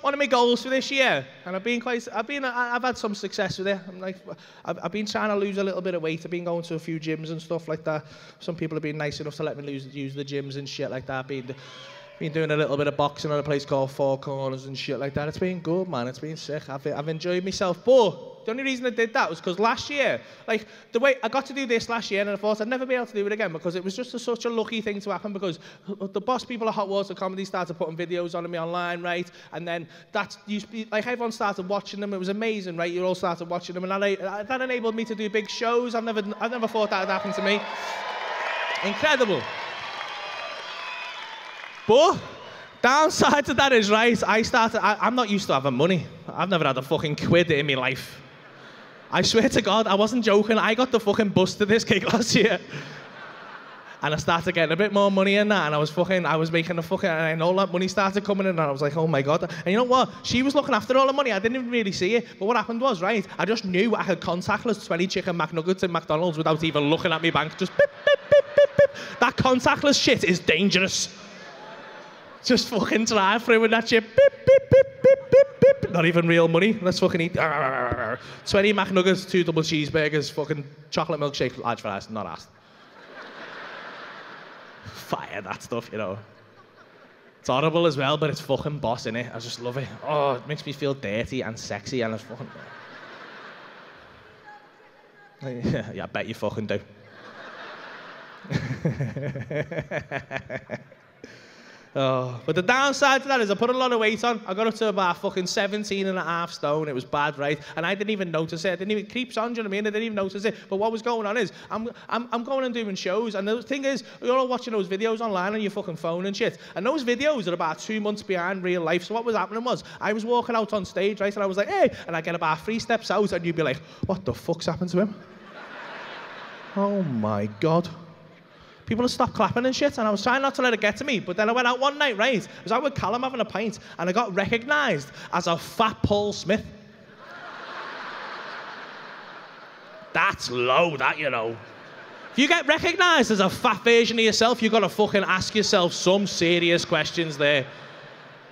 One of my goals for this year, and I've had some success with it. I've been trying to lose a little bit of weight. I've been going to a few gyms and stuff like that. Some people have been nice enough to let me use the gyms and shit like that. Been doing a little bit of boxing at a place called Four Corners and shit like that. It's been good, man. It's been sick. I've enjoyed myself. But the only reason I did that was because last year, like the way I got to do this last year, and I thought I'd never be able to do it again because it was just such a lucky thing to happen. Because the boss people at Hot Water Comedy started putting videos on me online, right? And then that used to be like everyone started watching them. It was amazing, right? You all started watching them, and that enabled me to do big shows. I've never thought that would happen to me. Incredible. But downside to that is, right, I'm not used to having money. I've never had a fucking quid in my life. I swear to God, I wasn't joking. I got the fucking bus to this gig last year. And I started getting a bit more money in that, and I was making and all that money started coming in, and I was like, oh my God. And you know what? She was looking after all the money. I didn't even really see it. But what happened was, right, I just knew I had contactless 20 chicken McNuggets in McDonald's without even looking at my bank. Just beep, beep, beep, beep, beep. That contactless shit is dangerous. Just fucking drive through with that shit. Beep, beep, beep, beep, beep, beep. Not even real money. Let's fucking eat. 20 McNuggets, 2 double cheeseburgers, fucking chocolate milkshake, large fries, not asked. Fire that stuff, you know. It's horrible as well, but it's fucking boss, innit? I just love it. Oh, it makes me feel dirty and sexy, and it's fucking... Yeah, I bet you fucking do. Oh, but the downside to that is I put a lot of weight on. I got up to about fucking 17.5 stone. It was bad, right? And I didn't even notice it. It creeps on, do you know what I mean? I didn't even notice it. But what was going on is I'm going and doing shows, and the thing is, you're all watching those videos online on your fucking phone and shit. And those videos are about 2 months behind real life. So what was happening was I was walking out on stage, right? And I was like, hey, and I get about 3 steps out, and you'd be like, what the fuck's happened to him? Oh my God. People had stopped clapping and shit, and I was trying not to let it get to me, but then I went out one night, right? I was out with Callum having a pint, and I got recognised as a fat Paul Smith. That's low, that, you know. If you get recognised as a fat version of yourself, you've got to fucking ask yourself some serious questions there.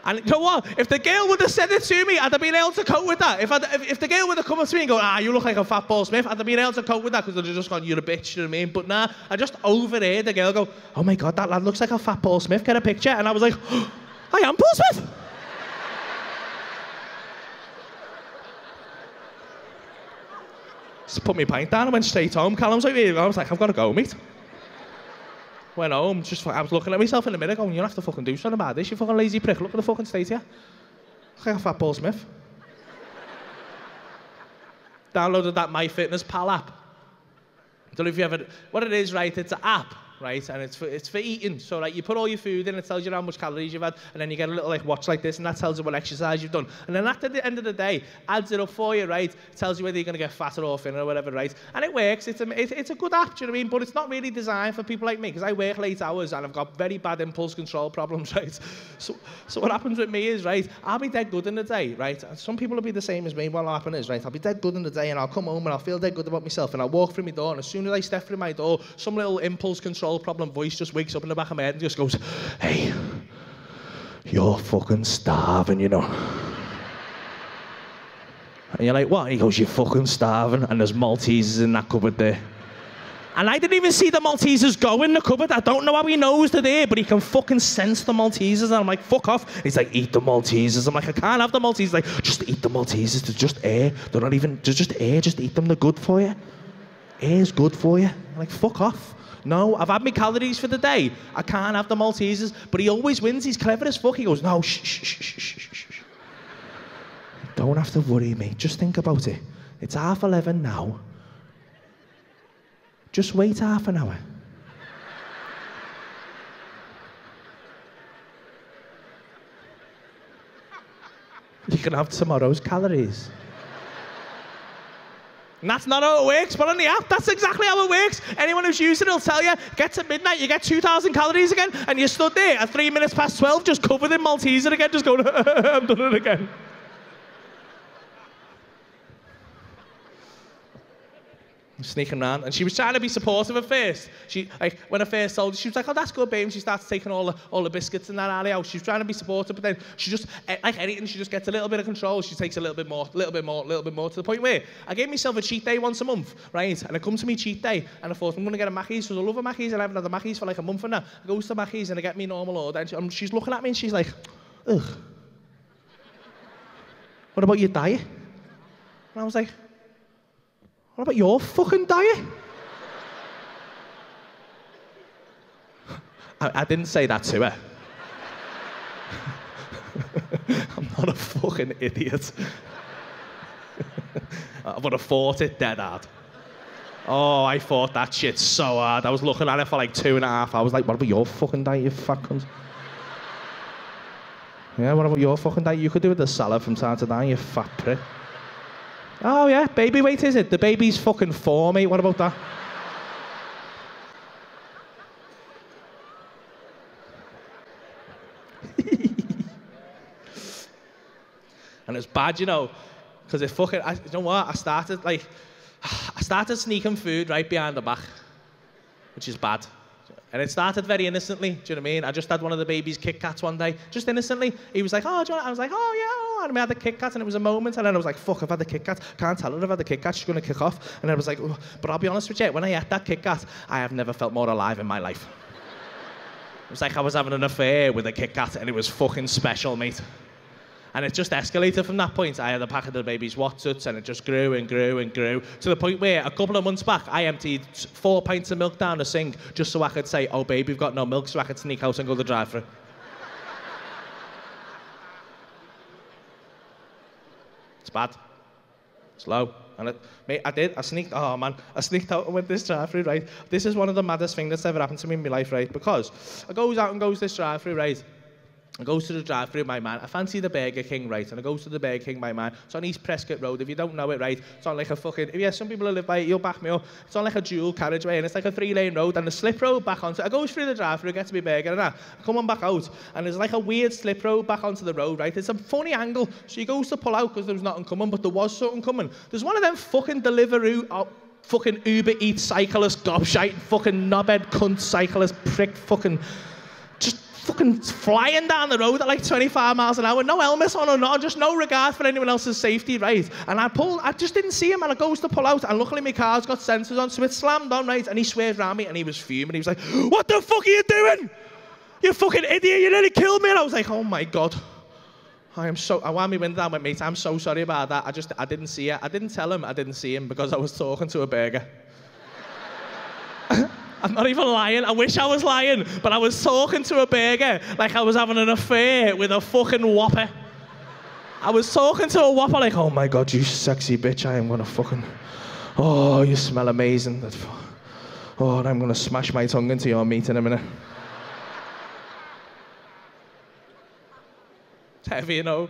And you know what? If the girl would have said it to me, I'd have been able to cope with that. If the girl would have come up to me and go, you look like a fat Paul Smith, I'd have been able to cope with that because I'd have just gone, you're a bitch, you know what I mean? But nah, I just overheard the girl go, oh my God, that lad looks like a fat Paul Smith, get a picture. And I was like, oh, I am Paul Smith. Just put my pint down and went straight home. Callum's like, I was like, I've got to go, mate. Went home, I was looking at myself in the mirror going, you have to fucking do something about this, you fucking lazy prick. Look at the fucking state here. Look like a fat Paul Smith. Downloaded that MyFitnessPal app. I don't know if you ever... What it is, right, it's an app, right, and it's for eating. So, like, you put all your food in, it tells you how much calories you've had, and then you get a little, like, watch like this, and that tells you what exercise you've done. And then at the end of the day, adds it up for you, right? It tells you whether you're going to get fatter or thinner or whatever, right? And it works. It's a good app, do you know what I mean? But it's not really designed for people like me, because I work late hours, and I've got very bad impulse control problems, right? So what happens with me is, right, I'll be dead good in the day, right? And some people will be the same as me. What'll happen is, right, I'll be dead good in the day, and I'll come home, and I'll feel dead good about myself, and I'll walk through my door, and as soon as I step through my door, some little impulse control problem voice just wakes up in the back of my head and just goes, hey, you're fucking starving, you know. And you're like, what? He goes, you're fucking starving, and there's Maltesers in that cupboard there. And I didn't even see the Maltesers go in the cupboard. I don't know how he knows they're there, but he can fucking sense the Maltesers. And I'm like, fuck off. He's like, eat the Maltesers. I'm like, I can't have the Maltesers. He's like, just eat the Maltesers. They're just air. They're not even, they're just air. Just eat them. They're good for you. Air's good for you. I'm like, fuck off. No, I've had my calories for the day. I can't have the Maltesers. But he always wins. He's clever as fuck. He goes, no, shh. Don't have to worry, mate. Just think about it. It's 11:30 now. Just wait half an hour. You can have tomorrow's calories. And that's not how it works, but on the app, that's exactly how it works. Anyone who's used it will tell you, get to midnight, you get 2,000 calories again, and you stood there at 3 minutes past 12, just covered in Malteser again, just going, I'm done it again. sneaking around, and she was trying to be supportive at first. When I first told her, she was like, "Oh, that's good, babe." And she started taking all the biscuits and that out of the house. She was trying to be supportive, but then she just, like anything, she just gets a little bit of control. She takes a little bit more, to the point where I gave myself a cheat day once a month, right? And I come to me cheat day, and I thought, I'm going to get a Mackey's, because I love a Mackey's, and I haven't had a Mackey's for like a month and that. I go to the Mackey's, and I get me normal order, and she's looking at me, and she's like, ugh. What about your diet? And I was like, what about your fucking diet? I didn't say that to her. I'm not a fucking idiot. I would have fought it dead hard. Oh, I fought that shit so hard. I was looking at it for like 2.5 hours, like, what about your fucking diet, you fat cunt? Yeah, what about your fucking diet? You could do with the salad from time to time, you fat prick. Oh yeah, baby weight is it? The baby's fucking 4, mate. What about that? And it's bad, you know, because it fucking, you know what? I started sneaking food right behind the back, which is bad. And it started very innocently, do you know what I mean? I just had one of the baby's Kit Kats one day, just innocently. He was like, "Oh, do you want?" I was like, "Oh, yeah," and we had the Kit Kat, and it was a moment, and then I was like, "Fuck, I've had the Kit Kat. Can't tell her I've had the Kit Kat, she's going to kick off." And then I was like, "Oh." But I'll be honest with you, when I ate that Kit Kat, I have never felt more alive in my life. It was like I was having an affair with a Kit Kat, and it was fucking special, mate. And it just escalated from that point. I had a pack of the baby's Watsits, and it just grew and grew and grew, to the point where a couple of months back, I emptied 4 pints of milk down the sink just so I could say, "Oh, babe, we've got no milk," so I could sneak out and go to the drive-thru. It's bad. It's low. And I sneaked out and went this drive-thru, right? This is one of the maddest things that's ever happened to me in my life, right? Because I goes out and goes this drive-thru, right? I goes to the drive-thru, my man. I fancy the Burger King, right? And I goes to the Burger King, my man. It's on East Prescott Road. If you don't know it, right? It's on like a fucking... Yeah, some people who live by it, you'll back me up. It's on like a dual carriageway, and it's like a 3-lane road, and the slip road back onto... I goes through the drive-thru, get to my burger, and that. I come on back out, and there's like a weird slip road back onto the road, right? It's a funny angle. So he goes to pull out because there was nothing coming, but there was something coming. There's one of them fucking Deliveroo... fucking Uber Eats cyclist, gobshite, fucking knobhead cunt cyclist, prick, fucking flying down the road at like 25 miles an hour, no helmet on or not, just no regard for anyone else's safety, right? And I just didn't see him, and I goes to pull out, and luckily my car's got sensors on, so it slammed on, right? And he swerved around me, and he was fuming. He was like, "What the fuck are you doing? You fucking idiot, you nearly killed me." And I was like, oh my God. I wound my window down, went, "Mate, I'm so sorry about that. I didn't see it." I didn't tell him I didn't see him because I was talking to a burger. I'm not even lying. I wish I was lying, but I was talking to a burger like I was having an affair with a fucking Whopper. I was talking to a Whopper like, "Oh my God, you sexy bitch, I am gonna fucking... Oh, you smell amazing. Oh, and I'm gonna smash my tongue into your meat in a minute." It's heavy, you know.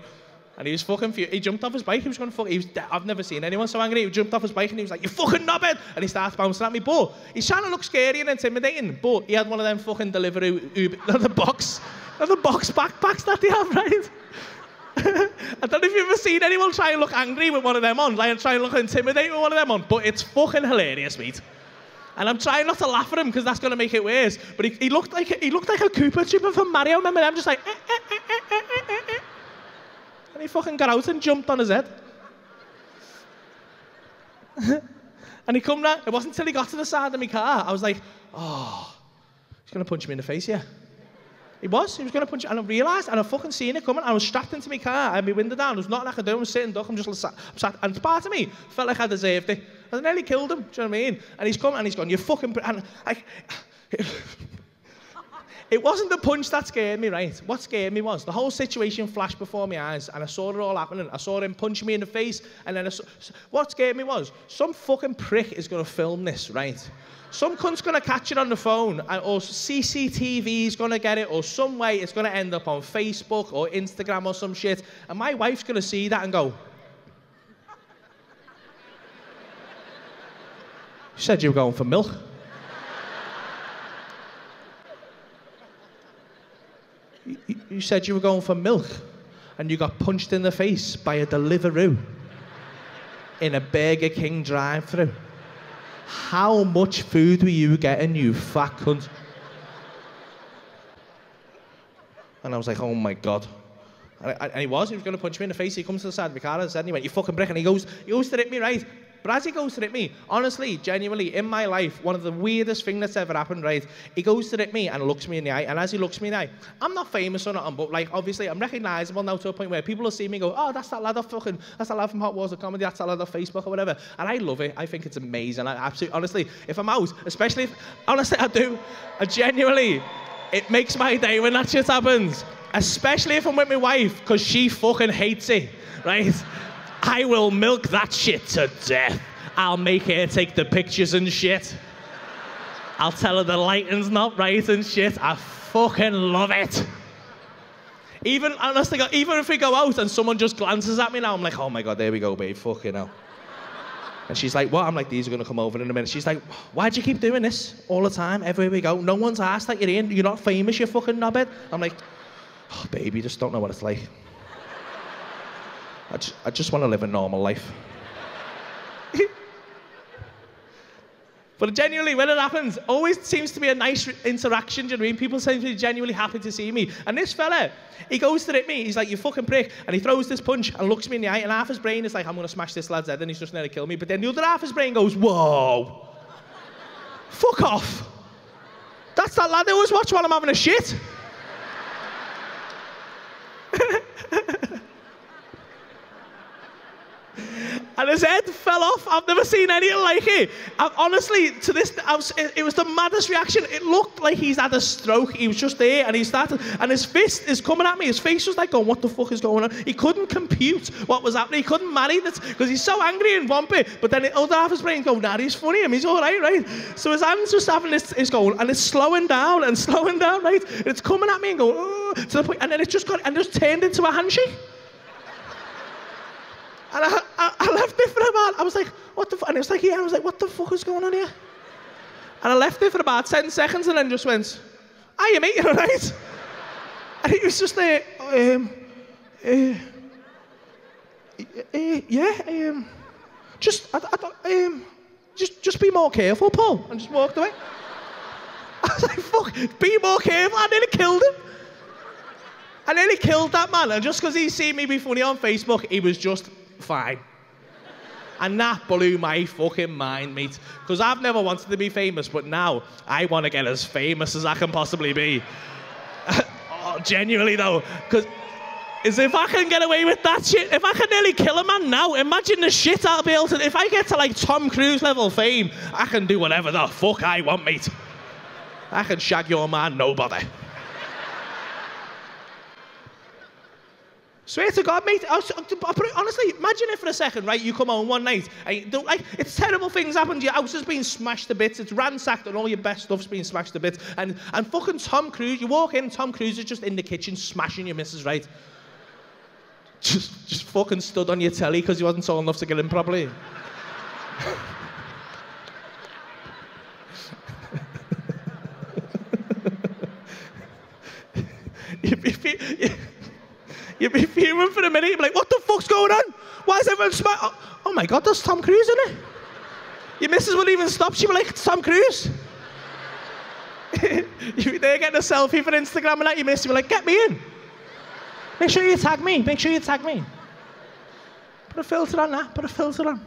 And he was fucking he jumped off his bike. He was going to fuck... I've never seen anyone so angry. He jumped off his bike and he was like, "You fucking knobhead!" And he starts bouncing at me. But he's trying to look scary and intimidating. But he had one of them fucking Deliveroo the box backpacks that they have, right? I don't know if you've ever seen anyone try and look angry with one of them on, like try and look intimidating with one of them on. But it's fucking hilarious, mate. And I'm trying not to laugh at him because that's going to make it worse. But he looked like a Koopa Trooper from Mario. Remember them? Just like... And he fucking got out and jumped on his head. And he come round. It wasn't until he got to the side of my car, I was like, "Oh, he's going to punch me in the face, yeah." He was going to punch me. And I realised, and I fucking seen it coming. I was strapped into my car. I had my window down. There was nothing I could do. I was sitting duck. I'm sat. And part of me felt like I deserved it. I nearly killed him. Do you know what I mean? And he's come and he's gone, "You fucking..." And it wasn't the punch that scared me, right? What scared me was the whole situation flashed before my eyes, and I saw it all happening. I saw him punch me in the face, and then what scared me was some fucking prick is going to film this, right? Some cunt's going to catch it on the phone, or CCTV's going to get it, or some way it's going to end up on Facebook or Instagram or some shit, and my wife's going to see that and go, "You said you were going for milk." You said you were going for milk, and you got punched in the face by a Deliveroo in a Burger King drive-thru. how much food were you getting, you fat cunt? And I was like, oh my God. And he was going to punch me in the face. He comes to the side of the car and he went, you fucking prick. And he goes to hit me, right? But as he goes to hit me, honestly, genuinely, in my life, one of the weirdest things that's ever happened, right? He goes to hit me and looks me in the eye. And as he looks me in the eye, I'm not famous or nothing, but like, obviously, I'm recognisable now to a point where people will see me and go, oh, that's that lad that's that lad from Hot Water Comedy, that's that lad off Facebook or whatever. And I love it. I think it's amazing. I absolutely, honestly, if I'm out, especially if, honestly, I do. I genuinely, it makes my day when that shit happens. Especially if I'm with my wife, because she fucking hates it, right? I will milk that shit to death. I'll make her take the pictures and shit. I'll tell her the lighting's not right and shit. I fucking love it. Even, honestly, even if we go out and someone just glances at me now, I'm like, oh my God, there we go, babe, fucking hell. And she's like, what? I'm like, these are going to come over in a minute. She's like, why'd you keep doing this all the time, everywhere we go? No one's asked that you're in. You're not famous, you fucking knobhead. I'm like, oh, babe, you just don't know what it's like. I just want to live a normal life. But genuinely, when it happens, always seems to be a nice interaction, do you know what I mean? People seem to be genuinely happy to see me. And this fella, he goes to hit me, he's like, you fucking prick, and he throws this punch and looks me in the eye, and half his brain is like, I'm going to smash this lad's head, and he's just nearly kill me. But then the other half of his brain goes, whoa, fuck off. That's that lad I always watch while I'm having a shit. And his head fell off. I've never seen anything like it. Honestly, to this, it was the maddest reaction. It looked like he's had a stroke. He was just there, and he started, and his fist is coming at me. His face was like, going, what the fuck is going on? He couldn't compute what was happening. He couldn't marry that, because he's so angry and bumpy. But then the other half of his brain goes, nah, he's funny, and he's all right, right? So his hand's just having this, it's going, and it's slowing down, right? And it's coming at me and going, oh, to the point, and then it just got, and just turned into a handshake. And I left it for about, I was like, what the fuck? And it was like, yeah, I was like, what the fuck is going on here? And I left it for about 10 seconds and then just went, hiya mate, you all right? And he was just there, just be more careful, Paul. And just walked away. I was like, fuck, be more careful. I nearly killed him. I nearly killed that man. And just because he's seen me be funny on Facebook, he was just fine. And that blew my fucking mind, mate. Because I've never wanted to be famous, but now I want to get as famous as I can possibly be. Oh, genuinely though, because if I can get away with that shit, if I can nearly kill a man now, imagine the shit I'll be able to. If I get to like Tom Cruise level fame, I can do whatever the fuck I want, mate. I can shag your man, nobody. Swear to God, mate, honestly, imagine it for a second, right? You come home one night, and it's terrible things happen, your house has been smashed to bits, it's ransacked, and all your best stuff's been smashed to bits, and fucking Tom Cruise, you walk in, Tom Cruise is just in the kitchen smashing your missus, right? Just fucking stood on your telly because he wasn't tall enough to get in properly. You'd be fuming for a minute, you'd be like, what the fuck's going on? Why is everyone smiling? Oh my God, there's Tom Cruise in it. Your missus wouldn't even stop, she'd be like, it's Tom Cruise. You'd be there getting a selfie for Instagram and that, your missus would be like, get me in. Make sure you tag me, make sure you tag me. Put a filter on that, put a filter on.